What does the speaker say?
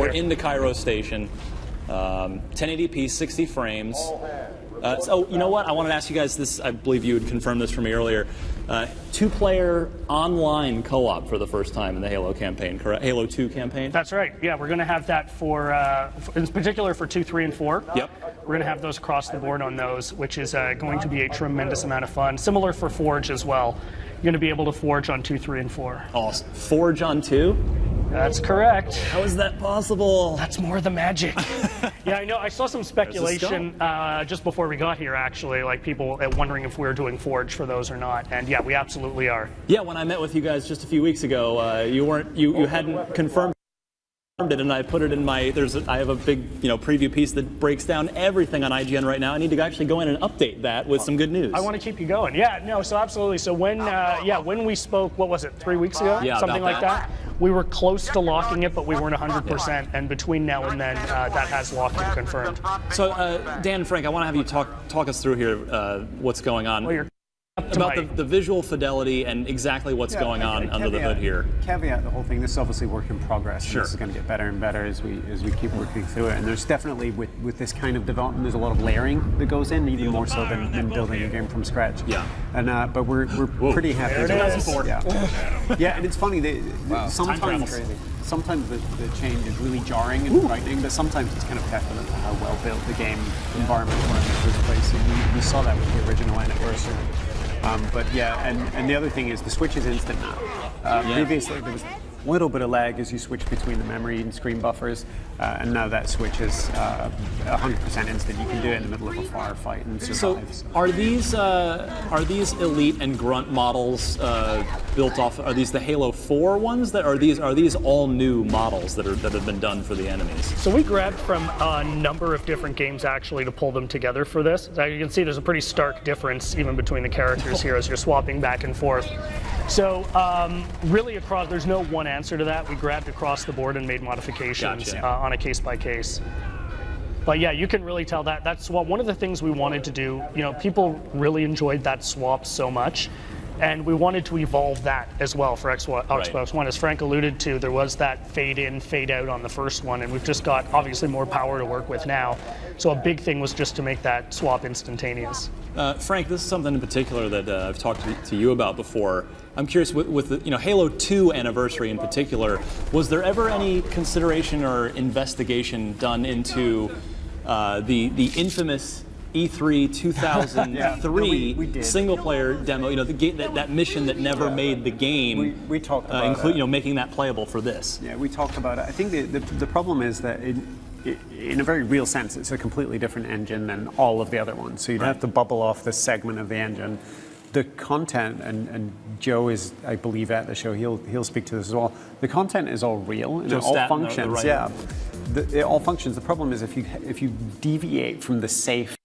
we're into Cairo Station. 1080p, 60 frames. So, you know what? I wanted to ask you guys this. I believe you had confirmed this for me earlier. Two-player online co-op for the first time in the Halo campaign, correct? Halo 2 campaign? That's right. Yeah, we're going to have that for in particular for 2, 3, and 4. Yep. We're going to have those across the board on those, which is going to be a tremendous amount of fun. Similar for Forge as well. You're going to be able to Forge on 2, 3, and 4. Awesome. Forge on 2? That's correct. How is that possible? That's more the magic. Yeah, I know. I saw some speculation just before we got here, actually, like people wondering if we were doing Forge for those or not. And yeah, we absolutely are. Yeah, when I met with you guys just a few weeks ago, you hadn't confirmed it, and I put it in my. I have a big preview piece that breaks down everything on IGN right now. I need to actually go in and update that with some good news. I want to keep you going. Yeah, no, so absolutely. So when we spoke, what was it, 3 weeks ago? Yeah, something like that. We were close to locking it, but we weren't 100%. And between now and then, that has locked and confirmed. So, Dan and Frank, I want to have you talk us through here what's going on. Well, about the visual fidelity and exactly what's going on under the hood here. Caveat the whole thing. This is obviously work in progress. Sure. This is going to get better and better as we keep working through it. And there's definitely with this kind of development, there's a lot of layering that goes in, even more so than building a game from scratch. Yeah. And but we're pretty happy. There it is. Yeah, and it's funny. Sometimes the change is really jarring and frightening, but sometimes it's kind of testament to how well built the game environment was in the first place. And we saw that with the original Anniversary. But yeah, and the other thing is the switch is instant now. Previously there was a little bit of lag as you switch between the memory and screen buffers, and now that switch is 100% instant. You can do it in the middle of a firefight and survive. So are these Elite and Grunt models built off? Are these the Halo 4 ones? Are these all new models that have been done for the enemies? So we grabbed from a number of different games actually to pull them together for this. As you can see, there's a pretty stark difference even between the characters here as you're swapping back and forth. So really there's no one answer to that. We grabbed across the board and made modifications on a case by case. But yeah, you can really tell that swap. One of the things we wanted to do, people really enjoyed that swap so much. And we wanted to evolve that as well for Xbox One. As Frank alluded to, there was that fade in, fade out on the first one, and we've just got obviously more power to work with now. So a big thing was just to make that swap instantaneous. Frank, this is something in particular that I've talked to you about before. I'm curious, with the Halo 2 Anniversary in particular, was there ever any consideration or investigation done into the infamous E3 2003 single-player demo, that mission that never made the game. We talked about making that playable for this. Yeah, we talked about it. I think the problem is that in a very real sense, it's a completely different engine than all of the other ones. So you'd have to bubble off this segment of the engine. The content, and Joe is, I believe, at the show. He'll speak to this as well. The content is all real and it all functions. It all functions. The problem is if you deviate from the safe